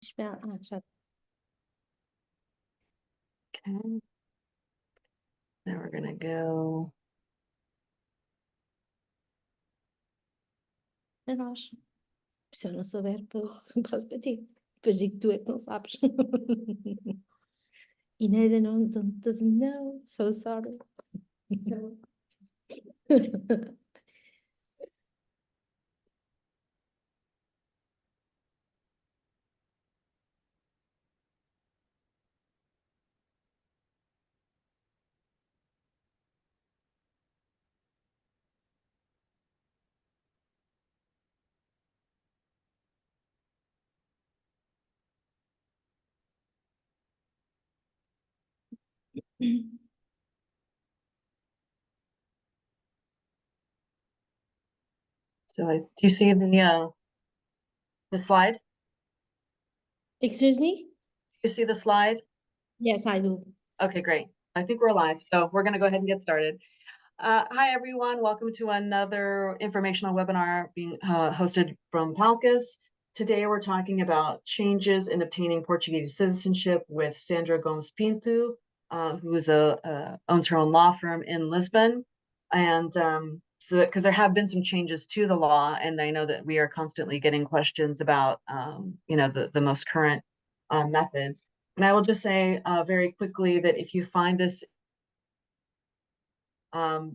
Já. Okay. Now we're gonna go. É nós. Se eu não souber, passo para ti. Depois digo que tu é que não sabes. Ineida não doesn't know, so sorry. So do you see the slide? Excuse me? You see the slide? Yes, I do. Okay, great. I think we're live, so we're gonna go ahead and get started. Hi, everyone. Welcome to another informational webinar being hosted from PALCUS. Today, we're talking about changes in obtaining Portuguese citizenship with Sandra Gomes Pinto, who owns her own law firm in Lisbon. And so, because there have been some changes to the law, and I know that we are constantly getting questions about, the most current methods. And I will just say very quickly that if you find this,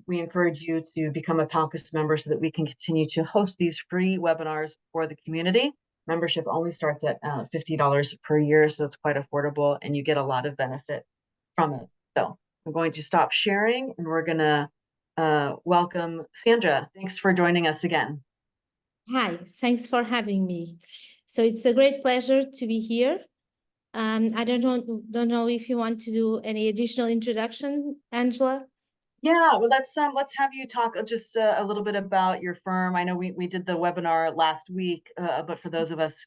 we encourage you to become a PALCUS member so that we can continue to host these free webinars for the community. Membership only starts at $50 per year, so it's quite affordable, and you get a lot of benefit from it. So I'm going to stop sharing, and we're going to welcome Sandra. Thanks for joining us again. Hi, thanks for having me. So it's a great pleasure to be here. I don't know if you want to do any additional introduction, Angela. Yeah, well, let's have you talk just a little bit about your firm. I know we did the webinar last week, but for those of us,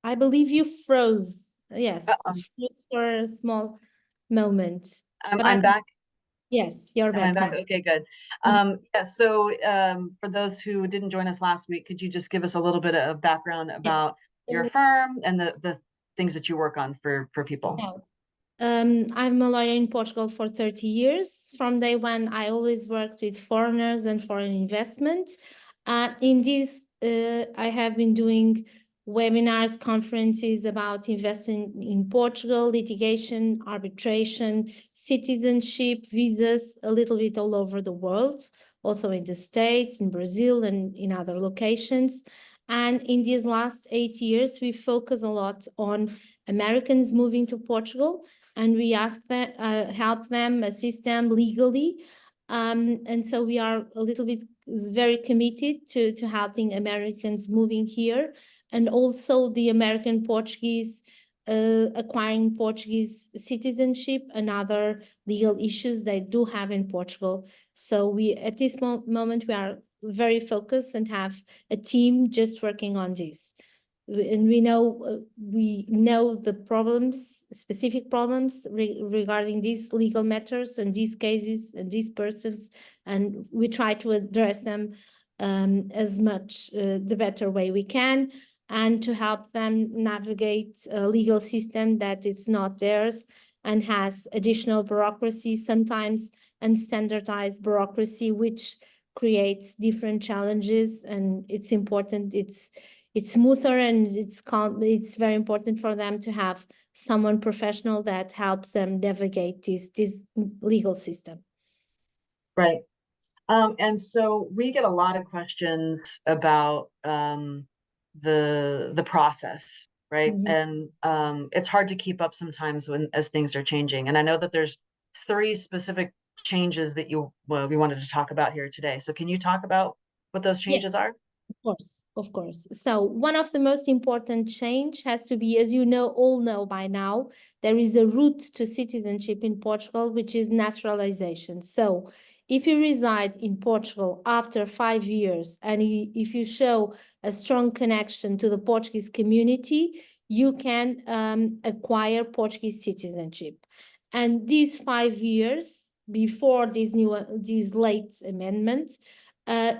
I believe you froze. Yes, Uh-oh. froze for a small moment. I'm back. Yes, you're Am I back back? now. Okay, good. Yeah, so for those who didn't join us last week, could you just give us a little bit of background about your firm and the things that you work on for people? No. I'm a lawyer in Portugal for 30 years. From day one, I always worked with foreigners and foreign investment. In this, I have been doing webinars, conferences about investing in Portugal, litigation, arbitration, citizenship, visas, a little bit all over the world, also in the States, in Brazil, and in other locations. And in these last 8 years, we focus a lot on Americans moving to Portugal, and we ask them, help them, assist them legally. And so we are a little bit very committed to helping Americans moving here, and also the American Portuguese acquiring Portuguese citizenship and other legal issues they do have in Portugal. So we, at this moment, we are very focused and have a team just working on this. And we know the problems, specific problems regarding these legal matters and these cases and these persons, and we try to address them as much the better way we can, and to help them navigate a legal system that is not theirs and has additional bureaucracy sometimes and standardized bureaucracy, which creates different challenges. And it's important, it's smoother, and it's very important for them to have someone professional that helps them navigate this legal system. Right. And so we get a lot of questions about the process, right? Mm-hmm. And it's hard to keep up sometimes as things are changing. And I know that there's 3 specific changes that we wanted to talk about here today. So can you talk about what those changes are? Of course. So one of the most important change has to be, as you all know by now, there is a route to citizenship in Portugal, which is naturalization. So if you reside in Portugal after 5 years, and if you show a strong connection to the Portuguese community, you can acquire Portuguese citizenship. And these 5 years before this late amendment,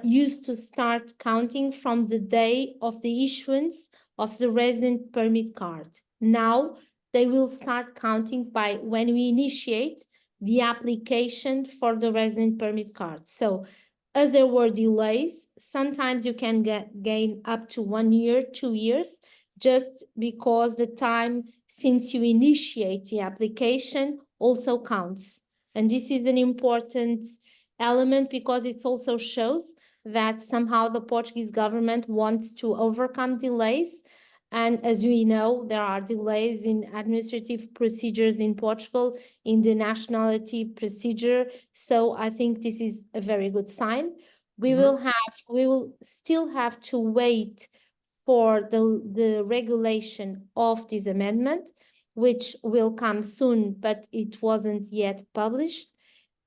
used to start counting from the day of the issuance of the resident permit card. Now they will start counting by when we initiate the application for the resident permit card. So as there were delays, sometimes you can gain up to 1 year, 2 years, just because the time since you initiate the application also counts. And this is an important element because it also shows that somehow the Portuguese government wants to overcome delays. And as we know, there are delays in administrative procedures in Portugal, in the nationality procedure. So I think this is a very good sign. We will still have to wait for the regulation of this amendment, which will come soon, but it wasn't yet published.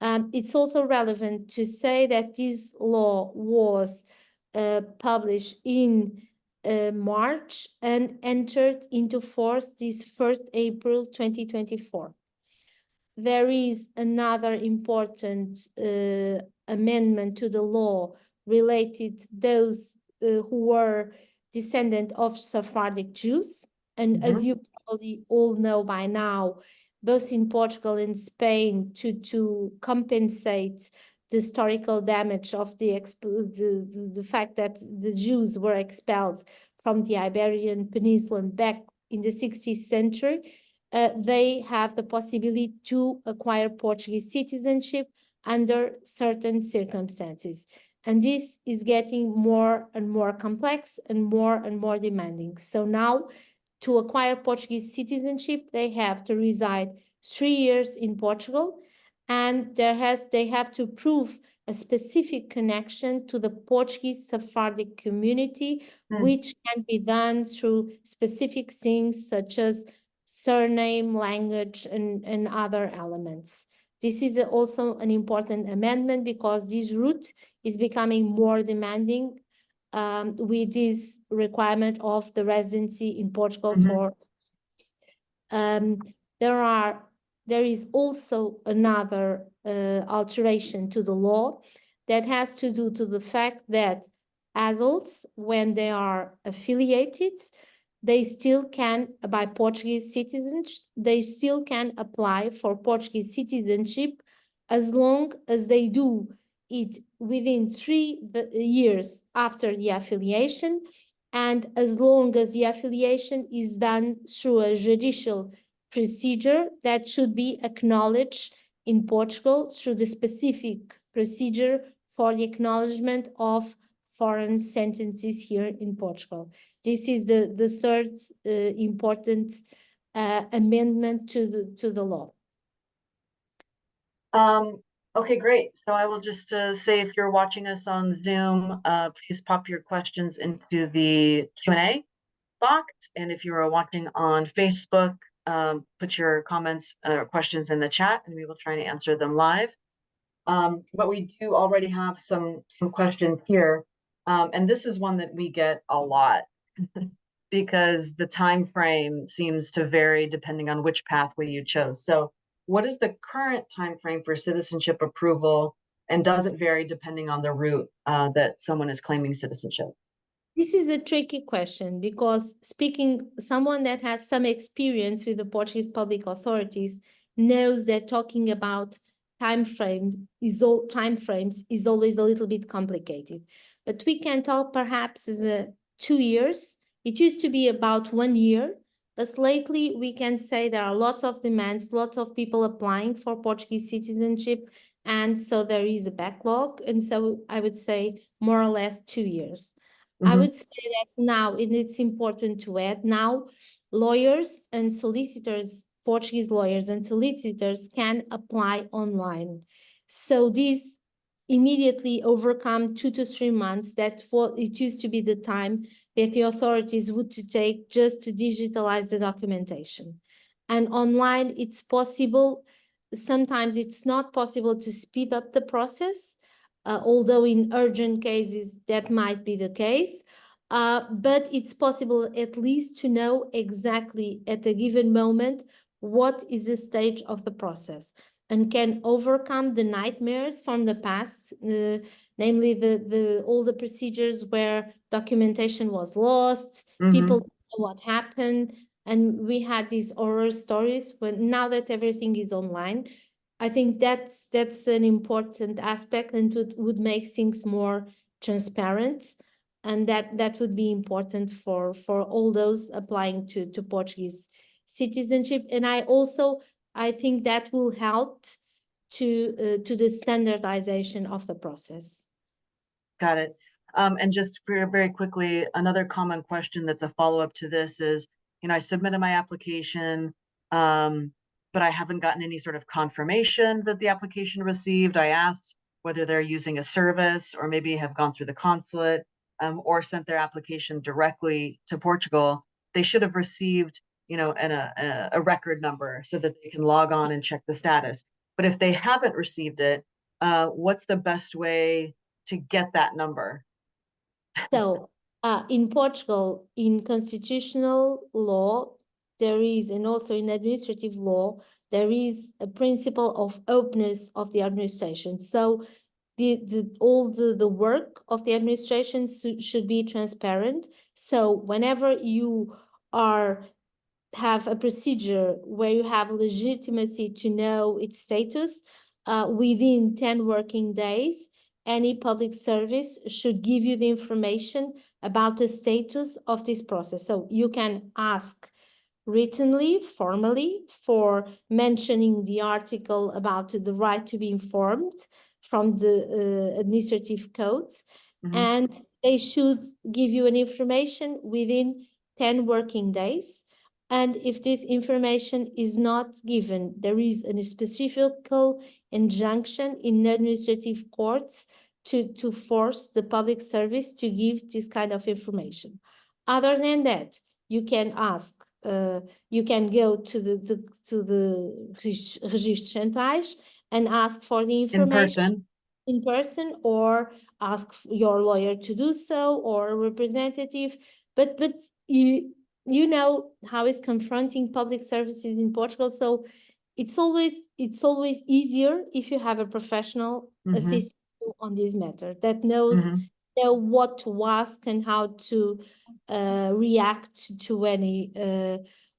It's also relevant to say that this law was published in March and entered into force this 1st April 2024. There is another important amendment to the law related to those who were descendant of Sephardic Jews. And as you probably all know by now, both in Portugal and Spain, to compensate the historical damage of the fact that the Jews were expelled from the Iberian Peninsula back in the 16th century, they have the possibility to acquire Portuguese citizenship under certain circumstances. And this is getting more and more complex and more demanding. So now, to acquire Portuguese citizenship, they have to reside 3 years in Portugal, and they have to prove a specific connection to the Portuguese Sephardic community, which can be done through specific things such as surname, language, and other elements. This is also an important amendment because this route is becoming more demanding with this requirement of the residency in Portugal for. There is also another alteration to the law that has to do to the fact that adults, when they are affiliated, they still can, by Portuguese citizenship, they still can apply for Portuguese citizenship as long as they do it within 3 years after the affiliation, and as long as the affiliation is done through a judicial procedure that should be acknowledged in Portugal through the specific procedure for the acknowledgement of foreign sentences here in Portugal. This is the third important amendment to the law. Okay, great. So I will just say, if you're watching us on Zoom, please pop your questions into the Q&A box. And if you are watching on Facebook, put your comments or questions in the chat, and we will try to answer them live. But we do already have some questions here. And this is one that we get a lot because the time frame seems to vary depending on which pathway you chose. So what is the current time frame for citizenship approval, and does it vary depending on the route that someone is claiming citizenship? This is a tricky question because someone that has some experience with the Portuguese public authorities knows that talking about timeframes is always a little bit complicated. But we can talk perhaps as 2 years. It used to be about 1 year, but lately we can say there are lots of demands, lots of people applying for Portuguese citizenship, and so there is a backlog. And so I would say more or less 2 years. I would say that now, and it's important to add, now lawyers and solicitors, Portuguese lawyers and solicitors can apply online. So these immediately overcome 2 to 3 months. That's what it used to be the time that the authorities would take just to digitalize the documentation. And online, it's possible. Sometimes it's not possible to speed up the process. Although in urgent cases that might be the case, but it's possible at least to know exactly at a given moment what is the stage of the process. and can overcome the nightmares from the past, namely all the procedures where documentation was lost, people don't know what happened, and we had these horror stories. But now that everything is online, I think that's an important aspect, and would make things more transparent, and that would be important for all those applying to Portuguese citizenship. And I think that will help to the standardization of the process. Got it. And just very quickly, another common question that's a follow-up to this is, I submitted my application, but I haven't gotten any sort of confirmation that the application received. I asked whether they're using a service or maybe have gone through the consulate, or sent their application directly to Portugal. They should have received, a record number so that they can log on and check the status. But if they haven't received it, what's the best way to get that number? So in Portugal, in constitutional law, and also in administrative law, there is a principle of openness of the administration. So all the work of the administration should be transparent. So whenever you have a procedure where you have legitimacy to know its status, within 10 working days, any public service should give you the information about the status of this process. So you can ask writtenly, formally, for mentioning the article about the right to be informed from the administrative codes, and they should give you an information within 10 working days. And if this information is not given, there is a specific injunction in administrative courts to force the public service to give this kind of information. Other than that, you can ask, you can go to the registros centrais and ask for the information in person, or ask your lawyer to do so, or a representative. But you know how is confronting public services in Portugal. So it's always easier if you have a professional assisting you on this matter that knows know what to ask and how to react to any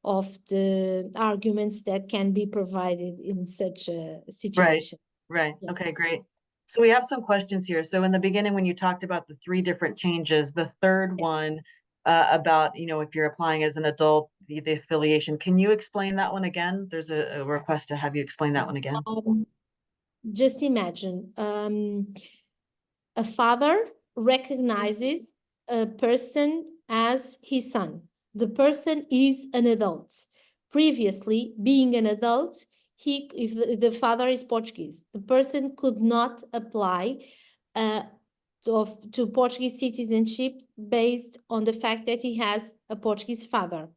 of the arguments that can be provided in such a situation. Right. Yeah. Okay, great. So we have some questions here. So in the beginning, when you talked about the 3 different changes, the third one about, if you're applying as an adult, the affiliation, can you explain that one again? There's a request to have you explain that one again. Just imagine a father recognizes a person as his son. The person is an adult. Previously, being an adult, if the father is Portuguese, the person could not apply to Portuguese citizenship based on the fact that he has a Portuguese father.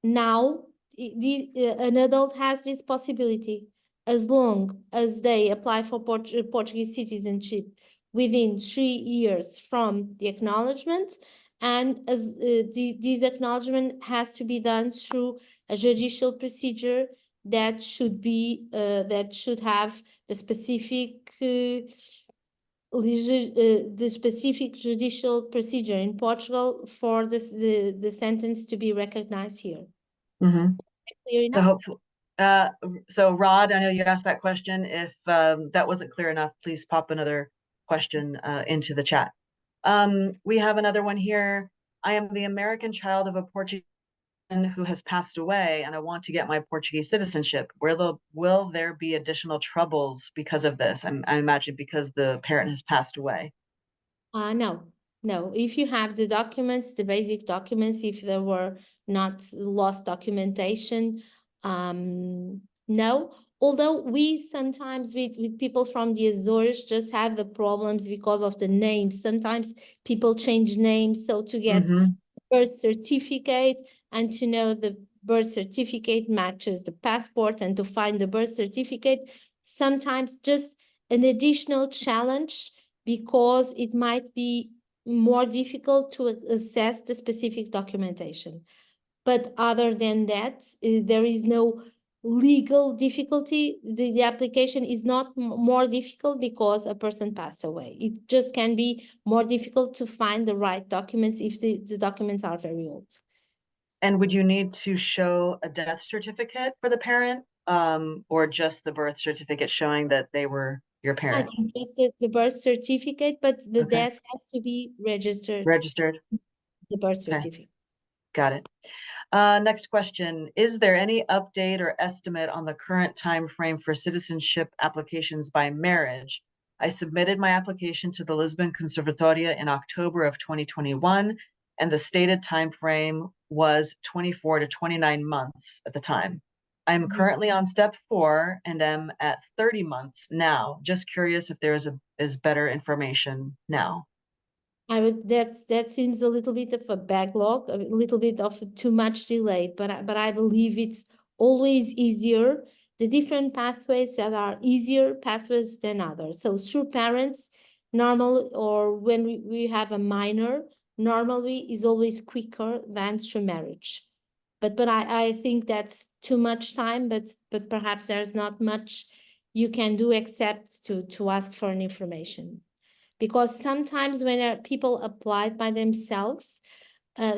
Now, an adult has this possibility as long as they apply for Portuguese citizenship within 3 years from the acknowledgement, and as this acknowledgement has to be done through a judicial procedure that should have the specific judicial procedure in Portugal for the sentence to be recognized here. Clear enough? So Rod, I know you asked that question. If that wasn't clear enough, please pop another question into the chat. We have another one here. I am the American child of a Portuguese who has passed away, and I want to get my Portuguese citizenship. Will there be additional troubles because of this? I imagine because the parent has passed away. No. If you have the documents, the basic documents, if there were not lost documentation, no. Although we sometimes with people from the Azores just have the problems because of the names. Sometimes people change names, so to get birth certificate and to know the birth certificate matches the passport, and to find the birth certificate, sometimes just an additional challenge, because it might be more difficult to assess the specific documentation. But other than that, there is no legal difficulty. The application is not more difficult because a person passed away. It just can be more difficult to find the right documents if the documents are very old. And would you need to show a death certificate for the parent, or just the birth certificate showing that they were your I parent? think just the birth certificate, but the Okay, death has to be registered, registered. the birth Okay, certificate. got it. Next question. Is there any update or estimate on the current time frame for citizenship applications by marriage? I submitted my application to the Lisbon Conservatoria in October of 2021, and the stated time frame was 24 to 29 months at the time. I'm currently on step 4 and am at 30 months now. Just curious if there is better information now. That seems a little bit of a backlog, a little bit of too much delay, but I believe it's always easier. The different pathways that are easier pathways than others. So through parents, normal, or when we have a minor, normally is always quicker than through marriage. But I think that's too much time, but perhaps there's not much you can do except to ask for an information. Because sometimes when people applied by themselves,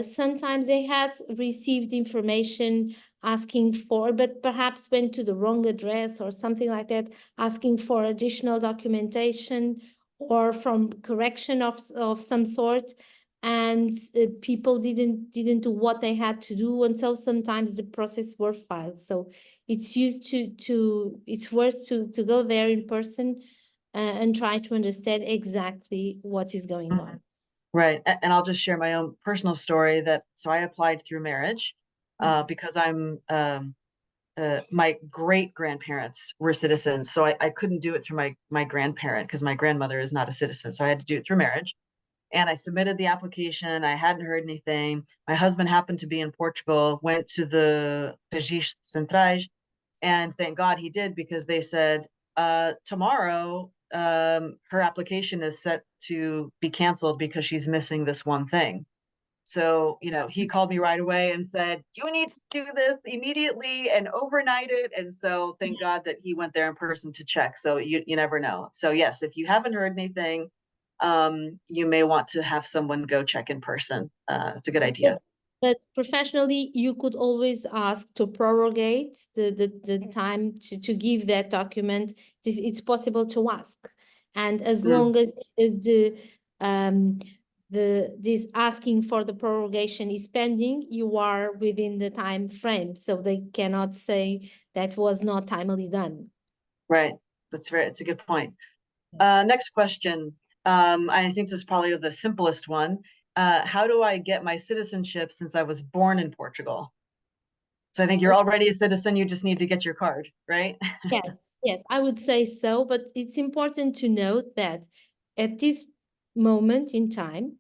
sometimes they had received information asking for, but perhaps went to the wrong address or something like that, asking for additional documentation or from correction of some sort. And people didn't do what they had to do, and so sometimes the process were filed. So it's it's worth to go there in person and try to understand exactly what is going on. Right. And I'll just share my own personal story so I applied through marriage, Yes. because my great grandparents were citizens. So I couldn't do it through my grandparent because my grandmother is not a citizen. So I had to do it through marriage. And I submitted the application. I hadn't heard anything. My husband happened to be in Portugal, went to the Registros Centrais, and thank God he did, because they said, tomorrow, her application is set to be canceled because she's missing this one thing. So, he called me right away and said, you need to do this immediately and overnight it. And so thank God that he went there in person to check. So you never know. So yes, if you haven't heard anything, you may want to have someone go check in person. It's a good idea. But professionally, you could always ask to prorogate the time to give that document. It's possible to ask. And as long as this asking for the prorogation is pending, you are within the time frame. So they cannot say that was not timely done. Right. It's a good point. Yes. Next question. I think this is probably the simplest one. How do I get my citizenship since I was born in Portugal? So I think you're already a citizen, you just need to get your card, right? Yes, I would say so, but it's important to note that at this moment in time,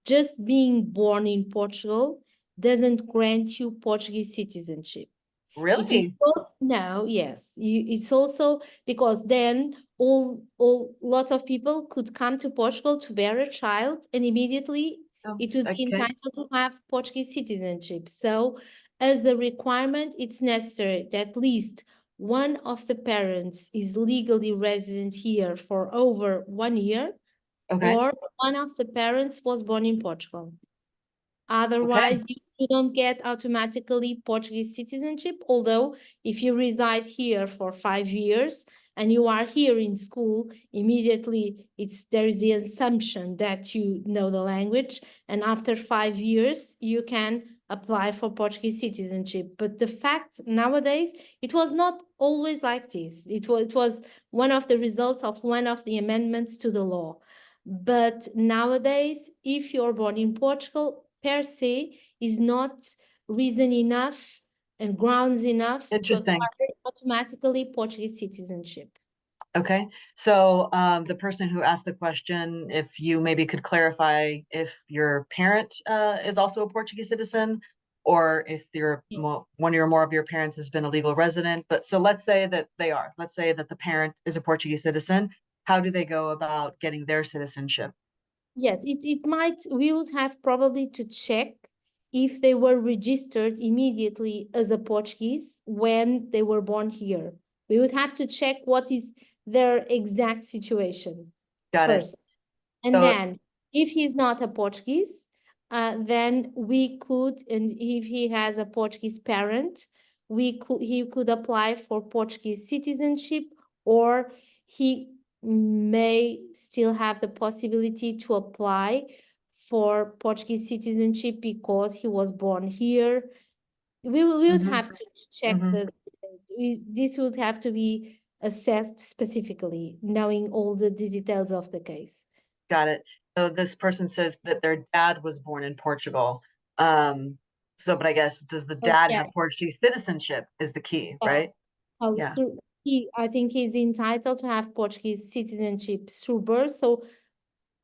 just being born in Portugal doesn't grant you Portuguese citizenship. It is Really? both now, yes. It's also because then all lots of people could come to Portugal to bear a child, and immediately Oh, it would be okay. entitled to have Portuguese citizenship. So, as a requirement, it's necessary that at least one of the parents is legally resident here for over 1 year, Okay. or one of the parents was born in Portugal. Okay. Otherwise, you don't get automatically Portuguese citizenship. Although, if you reside here for 5 years and you are here in school, immediately there is the assumption that you know the language, and after 5 years, you can apply for Portuguese citizenship. But the fact nowadays, it was not always like this. It was one of the results of one of the amendments to the law. But nowadays, if you're born in Portugal, per se is not reason enough and grounds enough to Interesting. acquire automatically Portuguese citizenship. Okay. So the person who asked the question, if you maybe could clarify if your parent is also a Portuguese citizen, or if one or more of your parents has been a legal resident. But so let's say that they are. Let's say that the parent is a Portuguese citizen. How do they go about getting their citizenship? Yes, we would have probably to check if they were registered immediately as a Portuguese when they were born here. We would have to check what is their exact situation Got it. first. And So, then if he's not a Portuguese, then we could, and if he has a Portuguese parent, he could apply for Portuguese citizenship, or he may still have the possibility to apply for Portuguese citizenship because he was born here. We would mhm, have to check mhm, this would have to be assessed specifically, knowing all the details of the case. got it. So this person says that their dad was born in Portugal. Um, but I guess, does the Oh, dad yeah, have Portuguese citizenship is the key, yeah. right? So, Yeah. I think he's entitled to have Portuguese citizenship through birth. So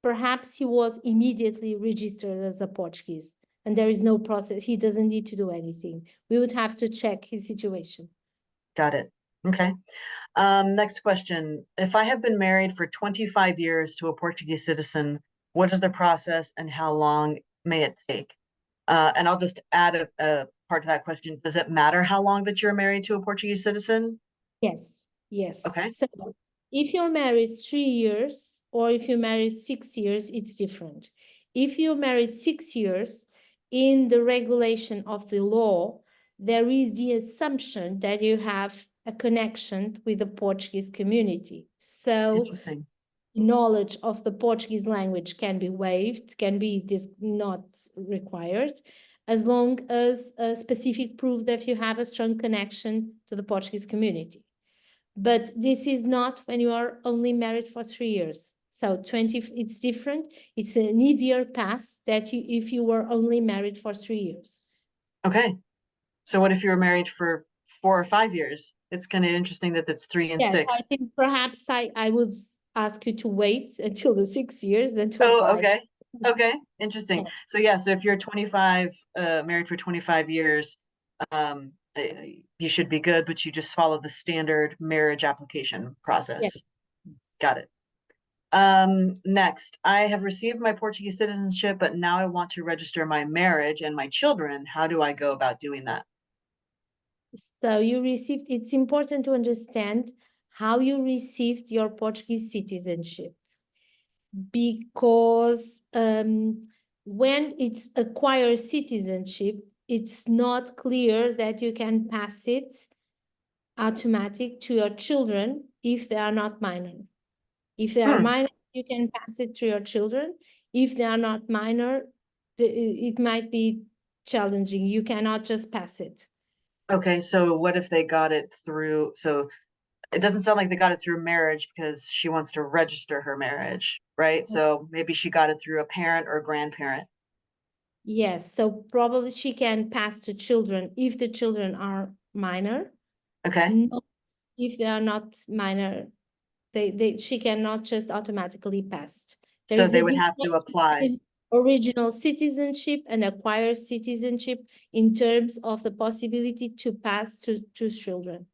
perhaps he was immediately registered as a Portuguese, and there is no process. He doesn't need to do anything. We would have to check his situation. Got it. Okay. Next question. If I have been married for 25 years to a Portuguese citizen, what is the process and how long may it take? And I'll just add a part to that question. Does it matter how long that you're married to a Portuguese citizen? Yes, yes. Okay. So if you're married 3 years or if you're married 6 years, it's different. If you're married 6 years, in the regulation of the law, there is the assumption that you have a connection with the Portuguese community. So Interesting. knowledge of the Portuguese language can be waived, can be not required, as long as a specific proof that you have a strong connection to the Portuguese community. But this is not when you are only married for 3 years. So 20, it's different. It's an easier path that if you were only married for 3 years. Okay. So what if you were married for 4 or 5 years? It's kind of interesting that it's 3 and Yes, I 6. think perhaps I would ask you to wait until the 6 years and to Oh, apply. okay. Okay. Interesting. Yeah. So yeah, so if you're 25, married for 25 years, you should be good, but you just follow the standard marriage application Yes. process. Got it. Next, I have received my Portuguese citizenship, but now I want to register my marriage and my children. How do I go about doing that? So you received, it's important to understand how you received your Portuguese citizenship, because when it's acquired citizenship, it's not clear that you can pass it automatic to your children if they are not minor. If they are Hmm. minor, you can pass it to your children. If they are not minor, it might be challenging. You cannot just pass it. Okay, so what if they got it through, so it doesn't sound like they got it through marriage because she wants to register her marriage, right? So maybe she got it through a parent or a grandparent. Yes, so probably she can pass to children if the children are minor. Okay, Not if they are not minor, she cannot just automatically pass. There so is they a would have difference to apply. between original citizenship and acquired citizenship in terms of the possibility to pass to children.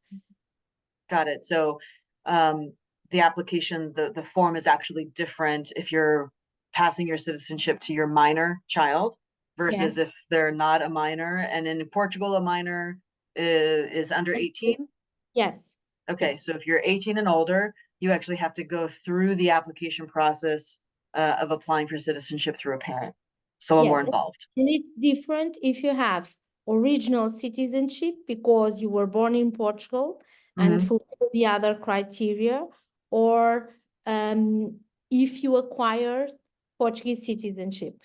Got it. So the application, the form is actually different if you're passing your citizenship to your minor child versus Yes. if they're not a minor. And in Portugal, a minor is under 18. Yes. Okay, Yes. so if you're 18 and older, you actually have to go through the application process of applying for citizenship through a parent. So a little more Yes, involved. and it's different if you have original citizenship because you were born in Portugal and Hmm. fulfill the other criteria, or if you acquire Portuguese citizenship.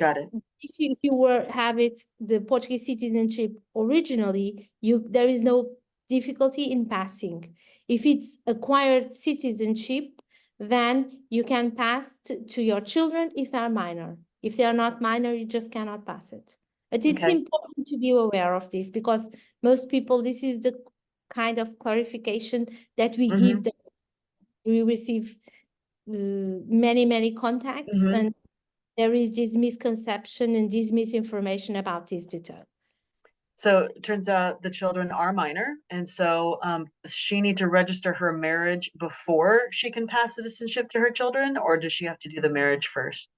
Got it. If you were have it the Portuguese citizenship originally, there is no difficulty in passing. If it's acquired citizenship, then you can pass to your children if they are minor. If they are not minor, you just cannot pass it. But it's Okay. important to be aware of this because most people, this is the kind of clarification that we Hmm. give them. We receive many contacts, Hmm. and there is this misconception and this misinformation about this detail. So it turns out the children are minor. And so does she need to register her marriage before she can pass citizenship to her children, or does she have to do the marriage first?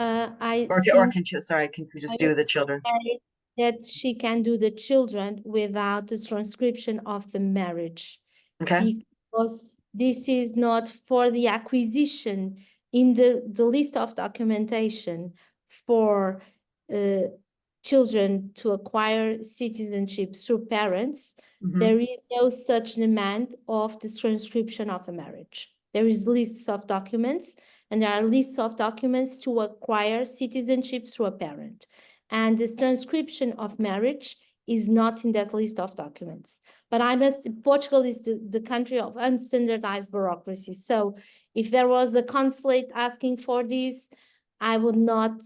I Or think can you, sorry, can you I just would do the children? say that she can do the children without the transcription of the marriage, Okay. because this is not for the acquisition in the list of documentation for children to acquire citizenship through parents. Mhm. There is no such demand of the transcription of a marriage. There is lists of documents, and there are lists of documents to acquire citizenship through a parent. And this transcription of marriage is not in that list of documents. But Portugal is the country of unstandardized bureaucracy. So if there was a consulate asking for this, I would not,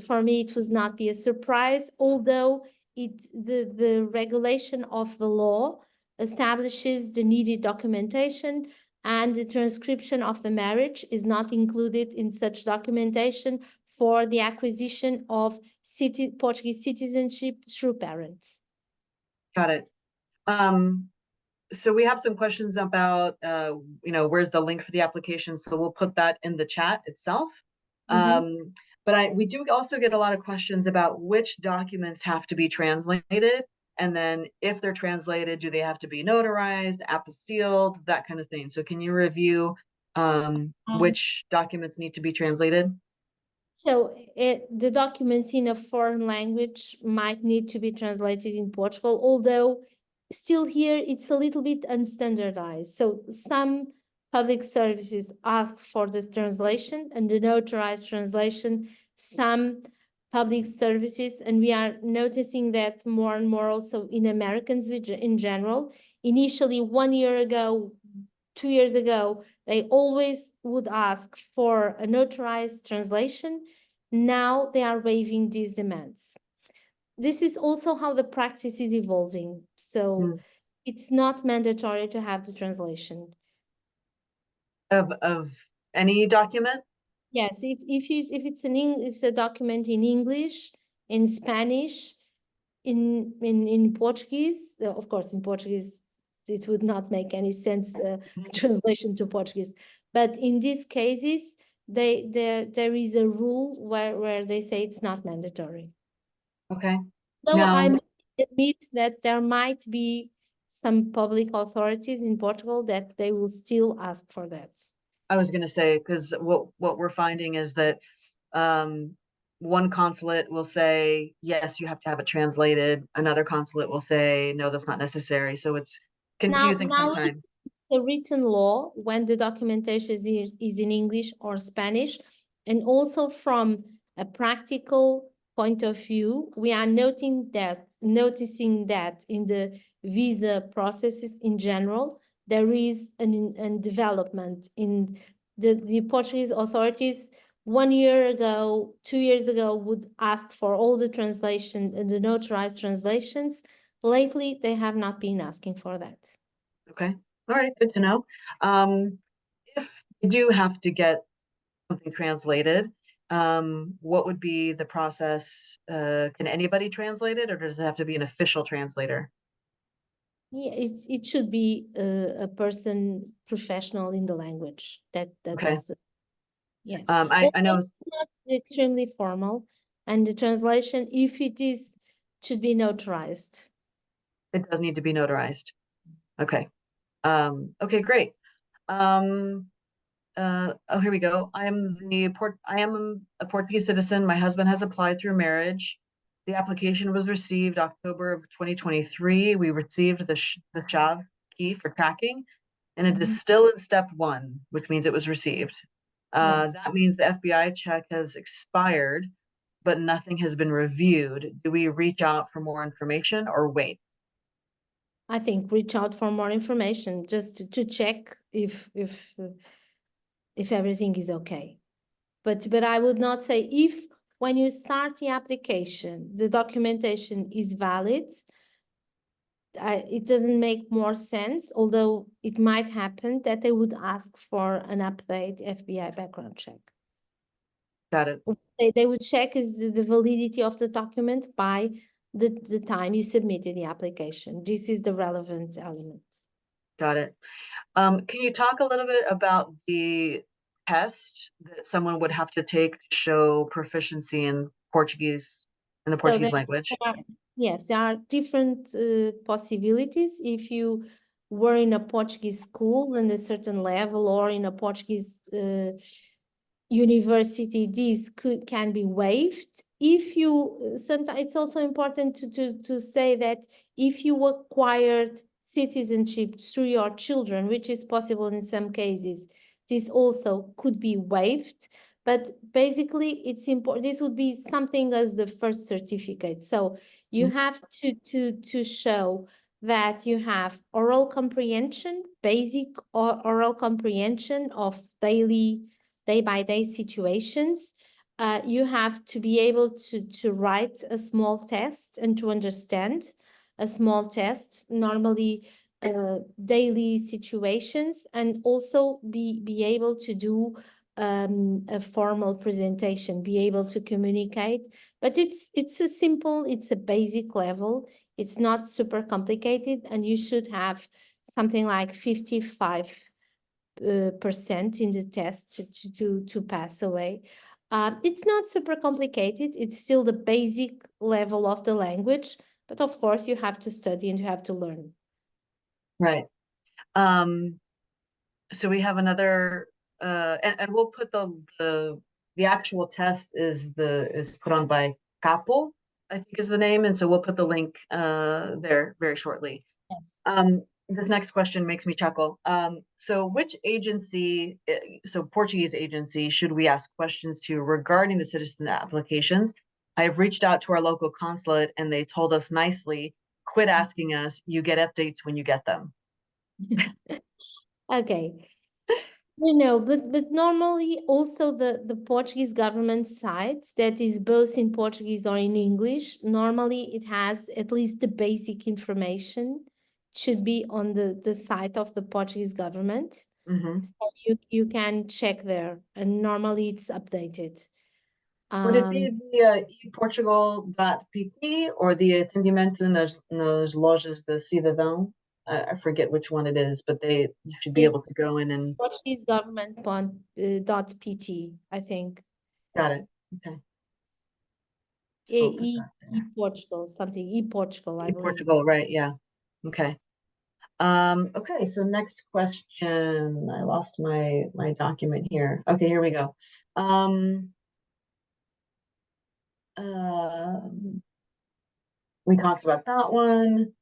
for me, it would not be a surprise, although the regulation of the law establishes the needed documentation, and the transcription of the marriage is not included in such documentation for the acquisition of Portuguese citizenship through parents. Got it. So we have some questions about, where's the link for the application? So we'll put that in the chat itself. But we do also get a lot of questions about which documents have to be translated. And then if they're translated, do they have to be notarized, apostilled, that kind of thing. So can you review which documents need to be translated? So the documents in a foreign language might need to be translated in Portugal, although still here it's a little bit unstandardized. So some public services ask for this translation and the notarized translation, some public services, and we are noticing that more and more also in Americans in general. Initially, 1 year ago, 2 years ago, they always would ask for a notarized translation. Now they are waiving these demands. This is also how the practice is evolving. So it's not mandatory to have the translation. Of any document? Yes, if it's a document in English, in Spanish, in Portuguese, of course, in Portuguese, it would not make any sense translation to Portuguese. But in these cases, there is a rule where they say it's not mandatory. Okay. So Now, I admit that there might be some public authorities in Portugal that they will still ask for that. I was going to say, because what we're finding is that one consulate will say, yes, you have to have it translated. Another consulate will say, no, that's not necessary. So it's confusing Now sometimes. it's a written law when the documentation is in English or Spanish. And also from a practical point of view, we are noticing that in the visa processes in general, there is a development in the Portuguese authorities 1 year ago, 2 years ago, would ask for all the translation and the notarized translations. Lately, they have not been asking for that. Okay. All right. Good to know. If you do have to get something translated, what would be the process? Can anybody translate it, or does it have to be an official translator? Yeah, it should be a person professional in the language. Okay. Yes. I know It's not extremely formal, and the translation, if it is, should be notarized. it does need to be notarized. Okay. Okay, great. Oh, here we go. I am a Portuguese citizen. My husband has applied through marriage. The application was received October of 2023. We received the chave key for tracking, and it is still in step 1, which means it was received. Yes. That means the FBI check has expired, but nothing has been reviewed. Do we reach out for more information or wait? I think reach out for more information just to check if everything is okay. But I would not say if when you start the application, the documentation is valid, it doesn't make more sense, although it might happen that they would ask for an update FBI background check. Got it. They would check is the validity of the document by the time you submitted the application. This is the relevant element. Got it. Can you talk a little bit about the test that someone would have to take to show proficiency in Portuguese, in the So Portuguese language? yes, there are different possibilities. If you were in a Portuguese school in a certain level or in a Portuguese university, these can be waived. If you sometimes it's also important to say that if you acquired citizenship through your children, which is possible in some cases, this also could be waived. But basically, it's important. This would be something as the first certificate. So you have to show that you have oral comprehension, basic or oral comprehension of day-by-day situations. You have to be able to write a small test and to understand a small test, normally daily situations, and also be able to do a formal presentation, be able to communicate. But it's a basic level. It's not super complicated, and you should have something like 55% in the test to pass away. It's not super complicated. It's still the basic level of the language, but of course you have to study and you have to learn. Right. So we have another, and we'll put the actual test is put on by Capel, I think is the name, and so we'll put the link there very shortly. Yes. This next question makes me chuckle. So which agency, so Portuguese agency, should we ask questions to regarding the citizen applications? I have reached out to our local consulate and they told us nicely, quit asking us, you get updates when you get them. Okay. But normally also the Portuguese government site that is both in Portuguese or in English, normally it has at least the basic information should be on the site of the Portuguese government. Mm-hmm. So you can check there, and normally it's updated. Would it be the eportugal.pt or the atendimento nas lojas de cidadão? I forget which one it is, but you should be able to go in and. Portuguese government .pt, I think. Got it. Okay. Portugal, something Portugal, I believe. Portugal, right? Yeah. Okay. Okay, so next question. I lost my document here. Okay, here we go. We talked about that one.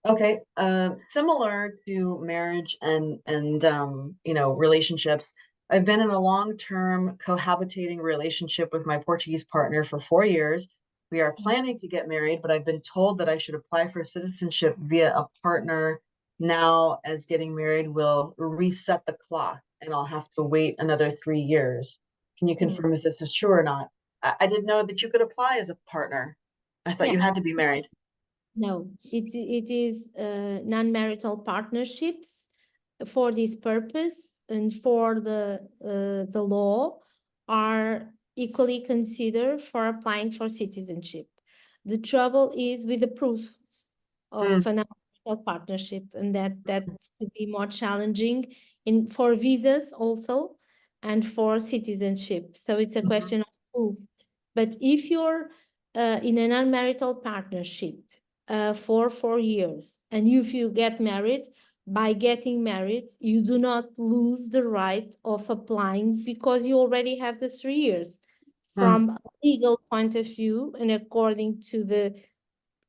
Okay, similar to marriage and relationships, I've been in a long-term cohabitating relationship with my Portuguese partner for 4 years. We are planning to get married, but I've been told that I should apply for citizenship via a partner now, as getting married will reset the clock and I'll have to wait another 3 years. Can you confirm if this is true or not? I didn't know that you could apply as a partner. I thought you Yes. had to be married. No, it is non-marital partnerships for this purpose and for the law are equally considered for applying for citizenship. The trouble is with the proof of Mm. a non-marital partnership, and that could be more challenging for visas also and for citizenship. So it's a question of proof. But if you're in a non-marital partnership for 4 years, and if you get married, by getting married, you do not lose the right of applying because you already have the 3 years. From a legal point of view, and according to the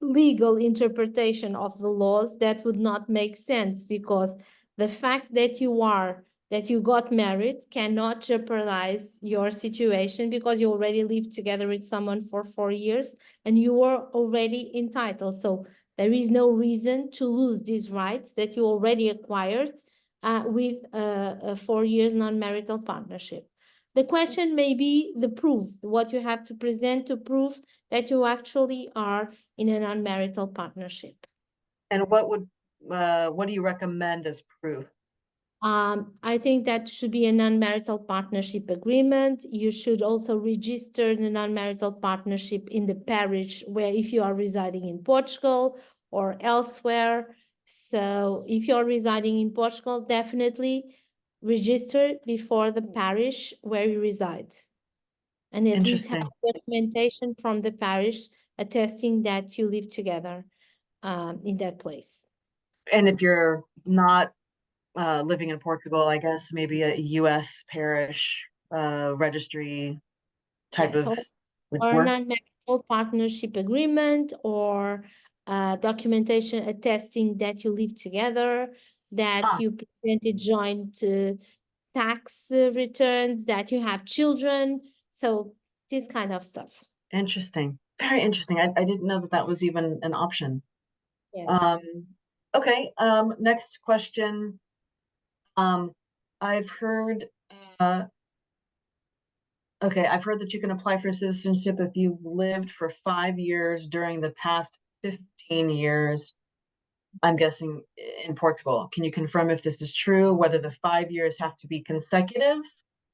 legal interpretation of the laws, that would not make sense, because the fact that you got married cannot jeopardize your situation, because you already lived together with someone for 4 years and you were already entitled. So there is no reason to lose these rights that you already acquired with a 4 years non-marital partnership. The question may be the proof, what you have to present to prove that you actually are in a non-marital partnership. And what do you recommend as proof? I think that should be a non-marital partnership agreement. You should also register the non-marital partnership in the parish where, if you are residing in Portugal or elsewhere. So if you're residing in Portugal, definitely register before the parish where you reside. And at least have Interesting. documentation from the parish attesting that you live together in that place. And if you're not living in Portugal, I guess maybe a US parish registry type Yes, of would or work. non-marital partnership agreement or documentation attesting that you live together, that Ah, you presented joint tax returns, that you have children. So this kind of stuff. interesting. Very interesting. I didn't know that that was even an option. Yes. Um, okay, next question. Um, I've heard, uh, okay, I've heard that you can apply for citizenship if you've lived for 5 years during the past 15 years, I'm guessing in Portugal. Can you confirm if this is true, whether the 5 years have to be consecutive?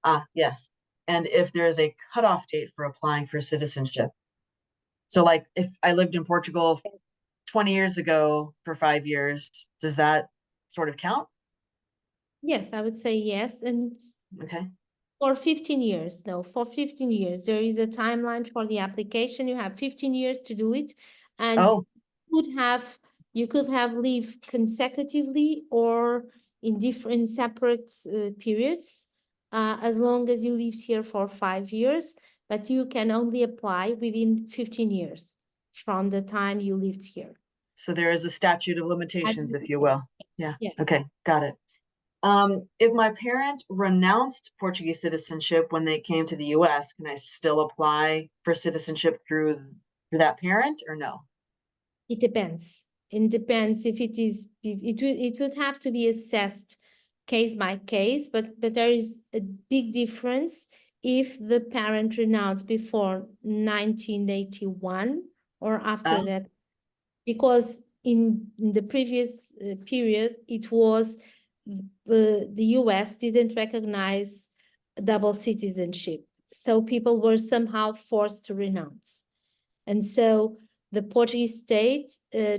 Ah, yes. And if there is a cutoff date for applying for citizenship. So like if I lived in Portugal 20 years ago for 5 years, does that sort of count? Yes, I would say yes. And Okay. for 15 years, no, for 15 years, there is a timeline for the application. You have 15 years to do it. And Oh, you could have leave consecutively or in different separate periods, as long as you lived here for 5 years, but you can only apply within 15 years from the time you lived here. so there is a statute of limitations, if you will. Yeah. Yeah. Okay. Got it. If my parent renounced Portuguese citizenship when they came to the US, can I still apply for citizenship through that parent or no? It depends. It depends if it is, it would have to be assessed case by case, but there is a big difference if the parent renounced before 1981 or after Oh, that, because in the previous period, it was the US didn't recognize double citizenship. So people were somehow forced to renounce. And so the Portuguese state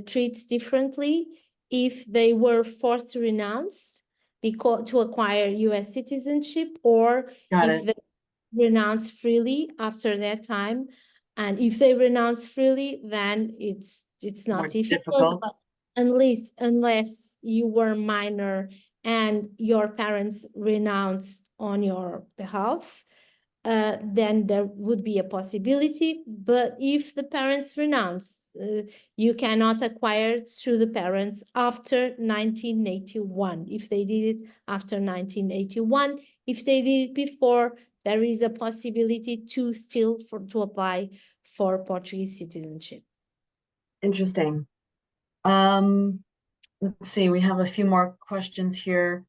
treats differently if they were forced to renounce because to acquire US citizenship, or got if it. they renounce freely after that time. And if they renounce freely, then it's not More difficult, difficult. but unless you were minor and your parents renounced on your behalf, then there would be a possibility. But if the parents renounce, you cannot acquire it through the parents after 1981. If they did it after 1981, if they did it before, there is a possibility to to apply for Portuguese citizenship. Interesting. Um, let's see, we have a few more questions here.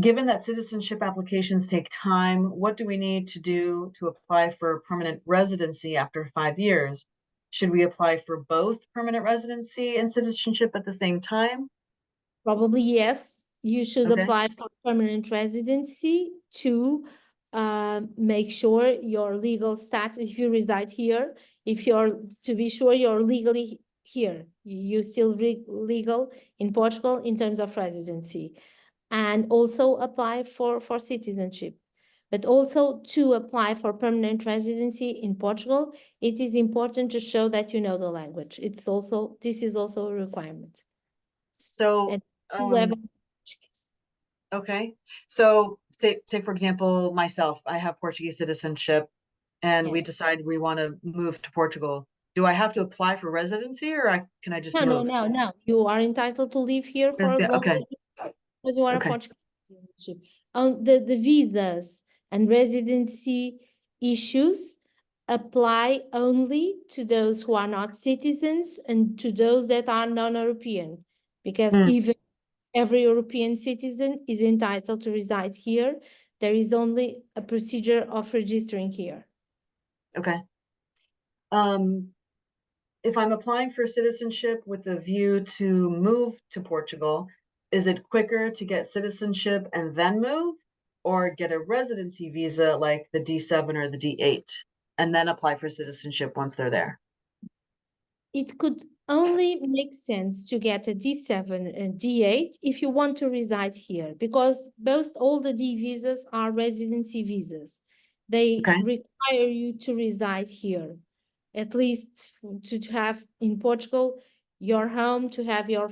Given that citizenship applications take time, what do we need to do to apply for permanent residency after 5 years? Should we apply for both permanent residency and citizenship at the same time? Probably yes. You should Okay, apply for permanent residency to make sure your legal status, if you reside here, if you're to be sure you're legally here, you still legal in Portugal in terms of residency, and also apply for citizenship. But also to apply for permanent residency in Portugal, it is important to show that you know the language. This is also a requirement. so, And level. okay. So take for example, myself, I have Portuguese citizenship and we Yes. decide we want to move to Portugal. Do I have to apply for residency or can I just No, no, move? no, no. You are entitled to live here for as long Okay, as you are a okay. Portuguese citizenship. The visas and residency issues apply only to those who are not citizens and to those that are non-European, because Hmm, even every European citizen is entitled to reside here. There is only a procedure of registering here. okay. Um, if I'm applying for citizenship with a view to move to Portugal, is it quicker to get citizenship and then move, or get a residency visa like the D7 or the D8 and then apply for citizenship once they're there? it could only make sense to get a D7 and D8 if you want to reside here, because all the D visas are residency visas. They Okay. require you to reside here, at least to have in Portugal your home, to have your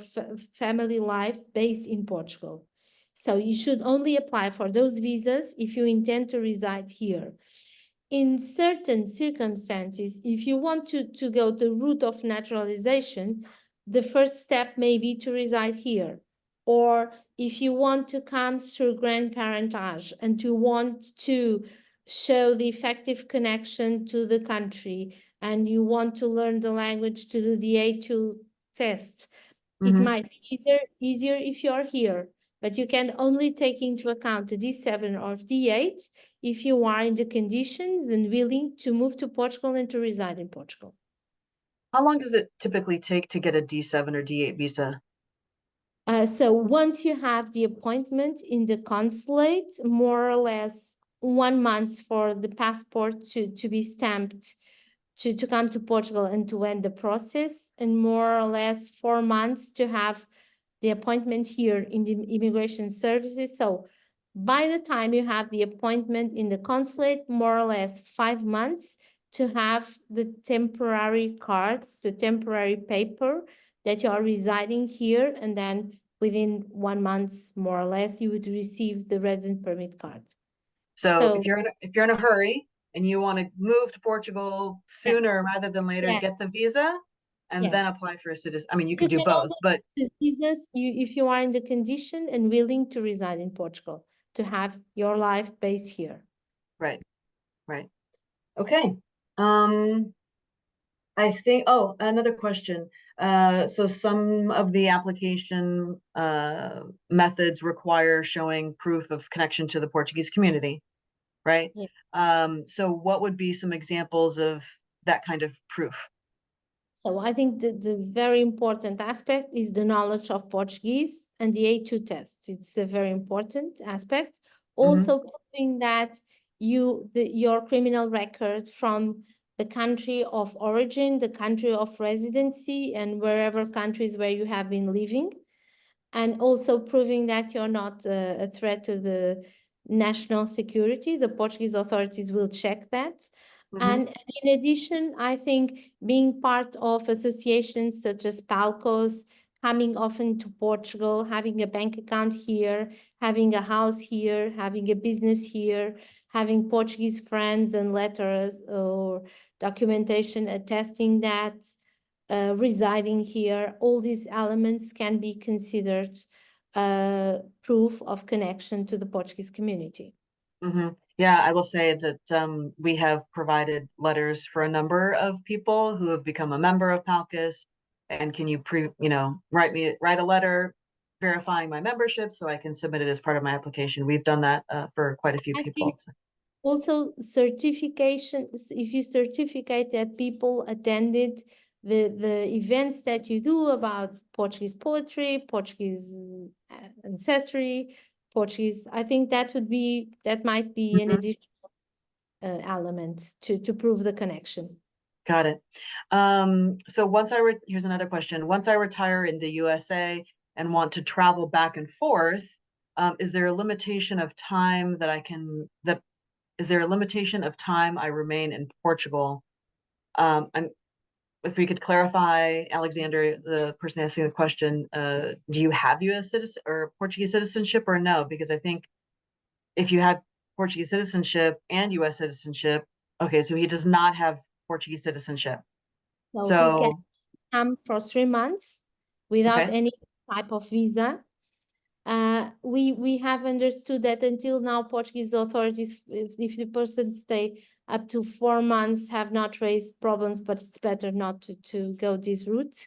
family life based in Portugal. So you should only apply for those visas if you intend to reside here. In certain circumstances, if you want to go the route of naturalization, the first step may be to reside here. Or if you want to come through grandparentage and to want to show the effective connection to the country, and you want to learn the language to do the A2 test, it might be easier if you're here, but you can only take into account the D7 or D8 if you are in the conditions and willing to move to Portugal and to reside in Portugal. How long does it typically take to get a D7 or D8 visa? So once you have the appointment in the consulate, more or less 1 month for the passport to be stamped to come to Portugal and to end the process, and more or less 4 months to have the appointment here in the immigration services. So by the time you have the appointment in the consulate, more or less 5 months to have the temporary cards, the temporary paper that you are residing here, and then within 1 month, more or less, you would receive the resident permit card. So if you're in a hurry and you want to move to Portugal sooner rather than later, yes, get the visa and then yes. apply for a citizen. I mean, you You could do can both, only but get visas if you are in the condition and willing to reside in Portugal, to have your life based here. right, right. Okay. I think, oh, another question. So some of the application methods require showing proof of connection to the Portuguese community, right? Yeah. So what would be some examples of that kind of proof? So I think the very important aspect is the knowledge of Portuguese and the A2 test. It's a very important aspect. Also proving that your criminal record from the country of origin, the country of residency, and wherever countries where you have been living, and also proving that you're not a threat to the national security. The Portuguese authorities will check that. And in addition, I think being part of associations such as PALCUS, coming often to Portugal, having a bank account here, having a house here, having a business here, having Portuguese friends and letters or documentation attesting that, residing here, all these elements can be considered proof of connection to the Portuguese community. Yeah, I will say that we have provided letters for a number of people who have become a member of PALCUS. And can you write a letter verifying my membership so I can submit it as part of my application? We've done that for quite a few I people. think also certifications, if you certificate that people attended the events that you do about Portuguese poetry, Portuguese ancestry, Portuguese, I think that might be an additional element to prove the connection. Got it. So here's another question. Once I retire in the USA and want to travel back and forth, is there a limitation of time is there a limitation of time I remain in Portugal? If we could clarify, Alexander, the person asking the question, do you have US citizen or Portuguese citizenship or no? Because I think if you have Portuguese citizenship and US citizenship, okay, so he does not have Portuguese citizenship. So he can So, come for 3 months without okay. any type of visa. We have understood that until now, Portuguese authorities, if the person stay up to 4 months, have not raised problems, but it's better not to go these routes.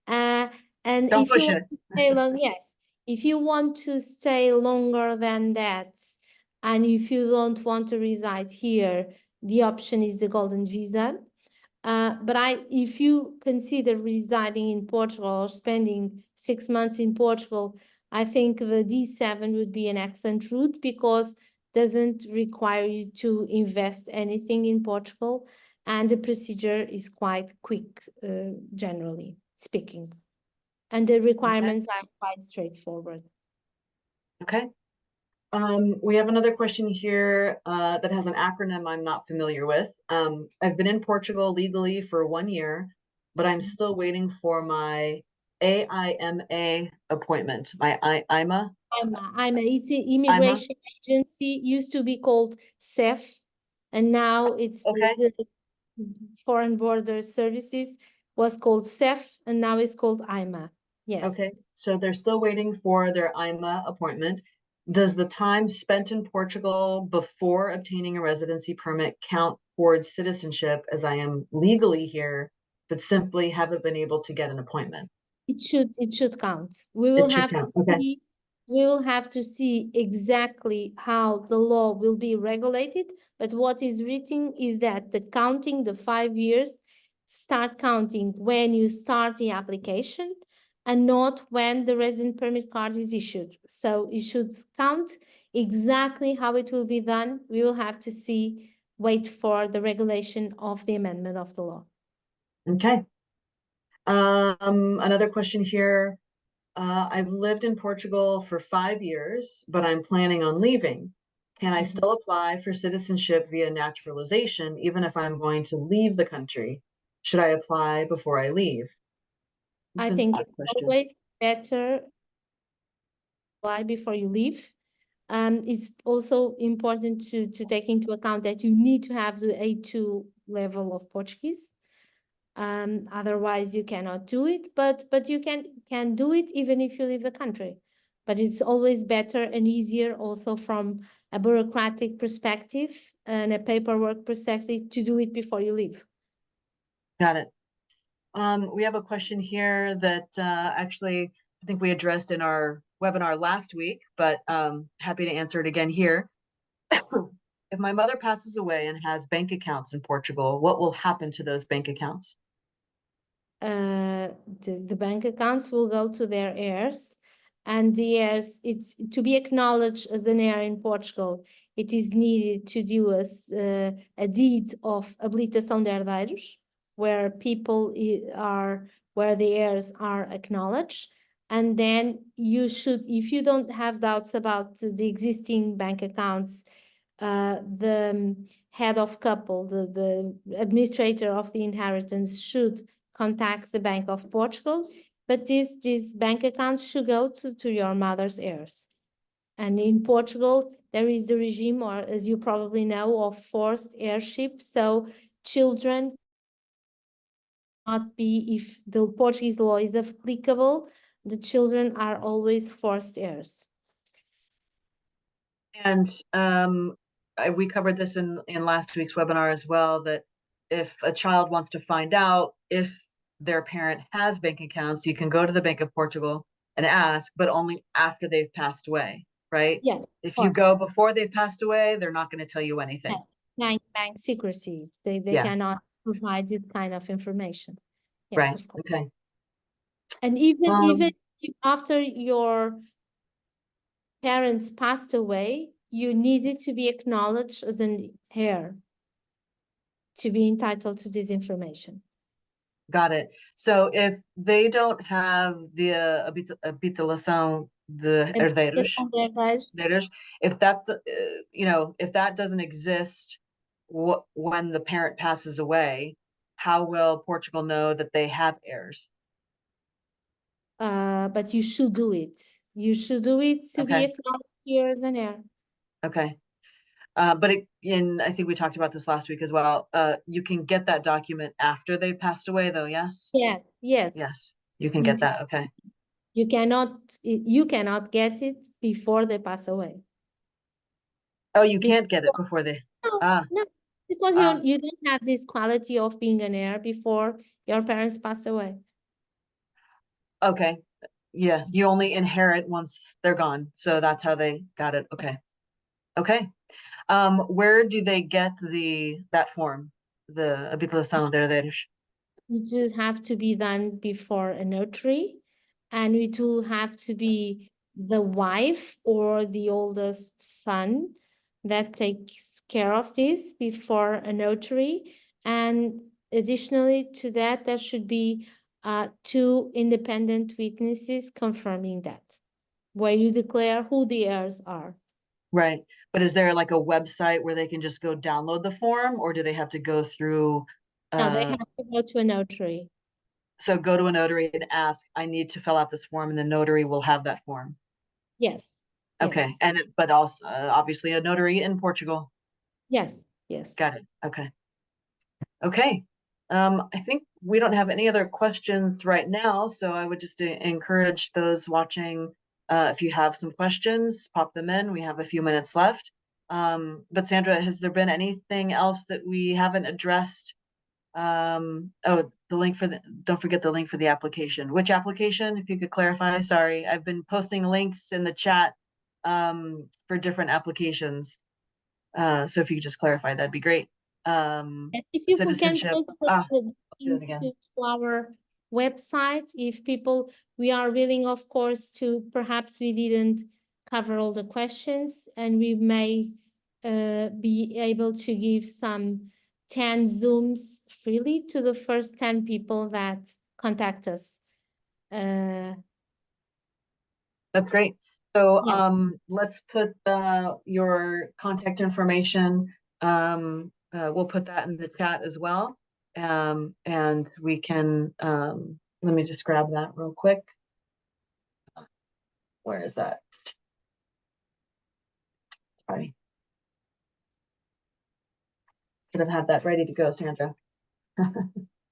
And Don't if you push want it. to stay long, yes, if you want to stay longer than that, and if you don't want to reside here, the option is the golden visa. But if you consider residing in Portugal or spending 6 months in Portugal, I think the D7 would be an excellent route because doesn't require you to invest anything in Portugal. and the procedure is quite quick, generally speaking. And the requirements are quite straightforward. Okay. We have another question here that has an acronym I'm not familiar with. I've been in Portugal legally for 1 year, but I'm still waiting for my AIMA appointment, my IMA. It's an immigration agency, used to be called CEF, and now it's Okay. the Foreign Border Services was called CEF, and now it's called IMA. Yes. Okay, so they're still waiting for their IMA appointment. Does the time spent in Portugal before obtaining a residency permit count towards citizenship, as I am legally here, but simply haven't been able to get an appointment? It should count. We will It should have to count. Okay. see, we will have to see exactly how the law will be regulated, but what is written is that the counting, the 5 years, start counting when you start the application and not when the resident permit card is issued. So it should count exactly how it will be done. We will have to see, wait for the regulation of the amendment of the law. Okay. Another question here. I've lived in Portugal for 5 years, but I'm planning on leaving. Can I still apply for citizenship via naturalization, even if I'm going to leave the country? Should I apply before I leave? I think it's always better apply before you leave. It's also important to take into account that you need to have the A2 level of Portuguese. Otherwise you cannot do it, but you can do it even if you leave the country. But it's always better and easier also from a bureaucratic perspective and a paperwork perspective to do it before you leave. Got it. We have a question here that actually I think we addressed in our webinar last week, but happy to answer it again here. If my mother passes away and has bank accounts in Portugal, what will happen to those bank accounts? The bank accounts will go to their heirs, and the heirs, it's to be acknowledged as an heir in Portugal. It is needed to do a deed of habilitação de herdeiros, where people where the heirs are acknowledged. And then you should, if you don't have doubts about the existing bank accounts, the head of couple, the administrator of the inheritance should contact the Bank of Portugal, but these bank accounts should go to your mother's heirs. And in Portugal, there is the regime, or as you probably know, of forced heirship. So children not be, if the Portuguese law is applicable, the children are always forced heirs. And we covered this in last week's webinar as well, that if a child wants to find out if their parent has bank accounts, you can go to the Bank of Portugal and ask, but only after they've passed away, right? Yes. If you go before they've passed away, they're not going to tell you anything. Yes. Bank secrecy. They cannot provide this kind of information. Yes, right. of course. Okay. And even if after your parents passed away, you needed to be acknowledged as an heir to be entitled to this information. Got it. So if they don't have the habitação de herdeiros, if that if that doesn't exist when the parent passes away, how will Portugal know that they have heirs? But you should do it. You should do it to be acknowledged here as an heir. Okay. But I think we talked about this last week as well. You can get that document after they've passed away, though. Yes. Yeah. Yes. Yes, you can get that. Okay. You cannot get it before they pass away. Oh, you can't get it before they. No, because you don't have this quality of being an heir before your parents passed away. Okay. Yes, you only inherit once they're gone. So that's how they got it. Okay. Okay. Where do they get that form? The habitação de herdeiros? It just have to be done before a notary, and it will have to be the wife or the oldest son that takes care of this before a notary. And additionally to that, there should be 2 independent witnesses confirming that, where you declare who the heirs are. Right. But is there like a website where they can just go download the form, or do they have to go through, Now they have to go to a notary. so go to a notary and ask, I need to fill out this form, and the notary will have that form? Yes. Okay. Yes. And but also obviously a notary in Portugal. Yes. Yes. Got it. Okay. Okay. I think we don't have any other questions right now, so I would just encourage those watching, if you have some questions, pop them in. We have a few minutes left. But Sandra, has there been anything else that we haven't addressed? Oh, the link for don't forget the link for the application. Which application, if you could clarify? Sorry, I've been posting links in the chat for different applications. So if you could just clarify, that'd be great. Yes, if you can Citizenship. post the Do link it again. to our website, if people, we are willing, of course, to, perhaps we didn't cover all the questions, and we may be able to give some 10 Zooms freely to the first 10 people that contact us. That's great. So Yeah. let's put your contact information. We'll put that in the chat as well. And we can let me just grab that real quick. Where is that? Sorry. Should have had that ready to go, Sandra.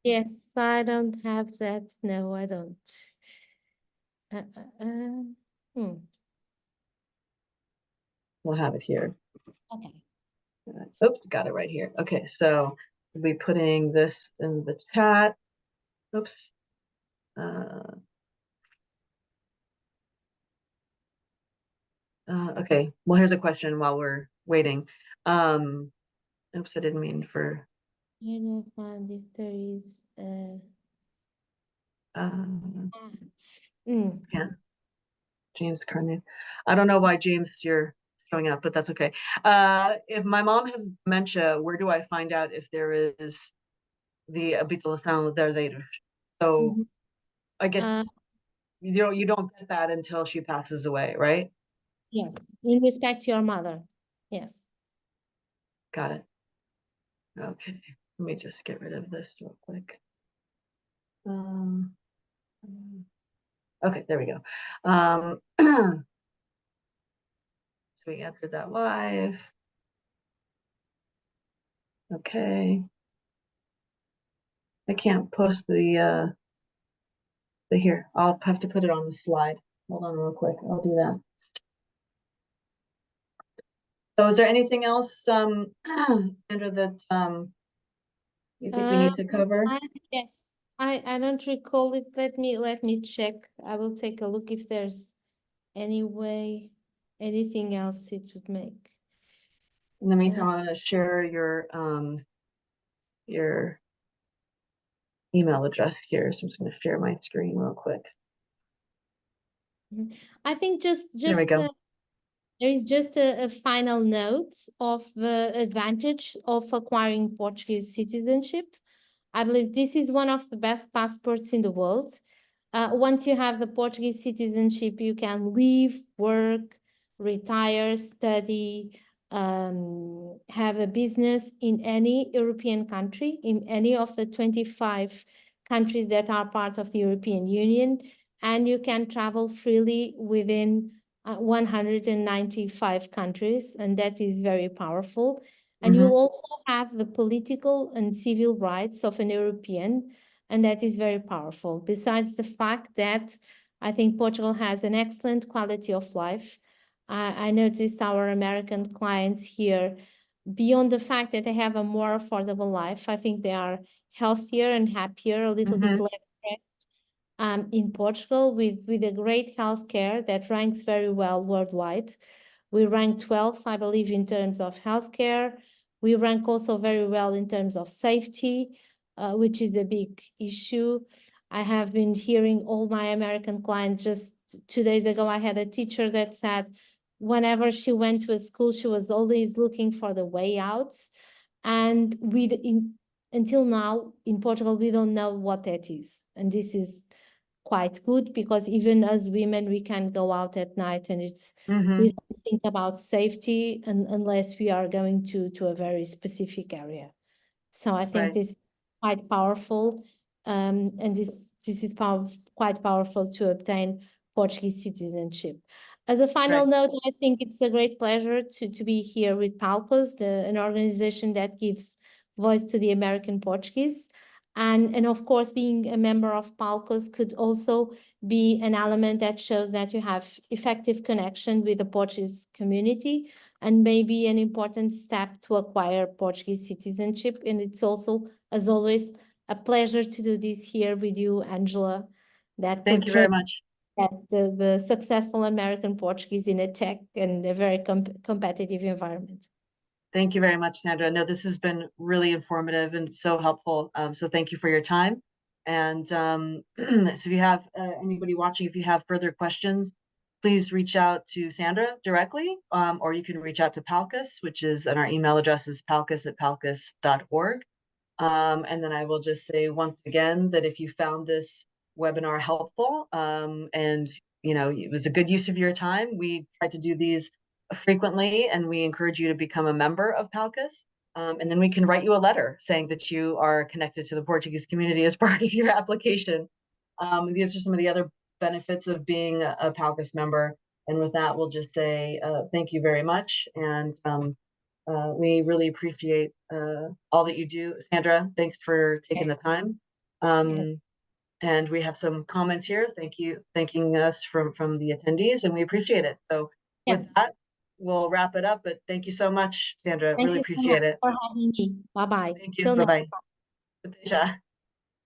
Yes, I don't have that. No, I don't. Hmm. We'll have it here. Okay. Oops, got it right here. Okay, so we'll be putting this in the chat. Oops. Okay, well, here's a question while we're waiting. Oops, I didn't mean for. I don't find if there is Yeah, James Carney. I don't know why James you're showing up, but that's okay. If my mom has dementia, where do I find out if there is the habitação de herdeiros? So I Uh, guess you don't get that until she passes away, right? yes, in respect to your mother. Yes. Got it. Okay, let me just get rid of this real quick. Okay, there we go. So we answered that live. Okay. I can't post the here. I'll have to put it on the slide. Hold on real quick. I'll do that. So is there anything else, Sandra, that you think we need to cover? Yes, I don't recall it. Let me check. I will take a look if there's any way, anything else it would make. In the meantime, I'm gonna share your email address here. So I'm just gonna share my screen real quick. I think There we go. there is just a final note of the advantage of acquiring Portuguese citizenship. I believe this is one of the best passports in the world. Once you have the Portuguese citizenship, you can live, work, retire, study, have a business in any European country, in any of the 25 countries that are part of the European Union, and you can travel freely within 195 countries, and that is very powerful. And Mhm. you'll also have the political and civil rights of an European, and that is very powerful. Besides the fact that I think Portugal has an excellent quality of life. I noticed our American clients here, beyond the fact that they have a more affordable life, I think they are healthier and happier, a little bit less stressed in Portugal, with a great healthcare that ranks very well worldwide. We rank 12th, I believe, in terms of healthcare. We rank also very well in terms of safety, which is a big issue. I have been hearing all my American clients. Just 2 days ago, I had a teacher that said whenever she went to a school, she was always looking for the way out. And until now in Portugal, we don't know what that is. And this is quite good because even as women, we can go out at night and we don't think about safety unless we are going to a very specific area. So I think Right. this is quite powerful, and this is quite powerful to obtain Portuguese citizenship. As a final Right. note, I think it's a great pleasure to be here with PALCUS, an organization that gives voice to the American Portuguese. And of course, being a member of PALCUS could also be an element that shows that you have effective connection with the Portuguese community and maybe an important step to acquire Portuguese citizenship. And it's also, as always, a pleasure to do this here with you, Angela, that Thank you very portrays much. the successful American Portuguese in a tech and a very competitive environment. Thank you very much, Sandra. No, this has been really informative and so helpful. So thank you for your time. And so if you have anybody watching, if you have further questions, please reach out to Sandra directly, or you can reach out to PALCUS, which is, and our email address is palcus@palcus.org. And then I will just say once again that if you found this webinar helpful, and it was a good use of your time, we try to do these frequently, and we encourage you to become a member of PALCUS. And then we can write you a letter saying that you are connected to the Portuguese community as part of your application. These are some of the other benefits of being a PALCUS member. And with that, we'll just say thank you very much. And we really appreciate all that you do. Sandra, thanks for taking the time. And we have some comments here. Thank you, thanking us from the attendees, and we appreciate it. So with that, we'll wrap it up. But thank you so much, Sandra. Thank Really you so much appreciate it. for having me. Bye-bye. Thank you. Till next Bye-bye.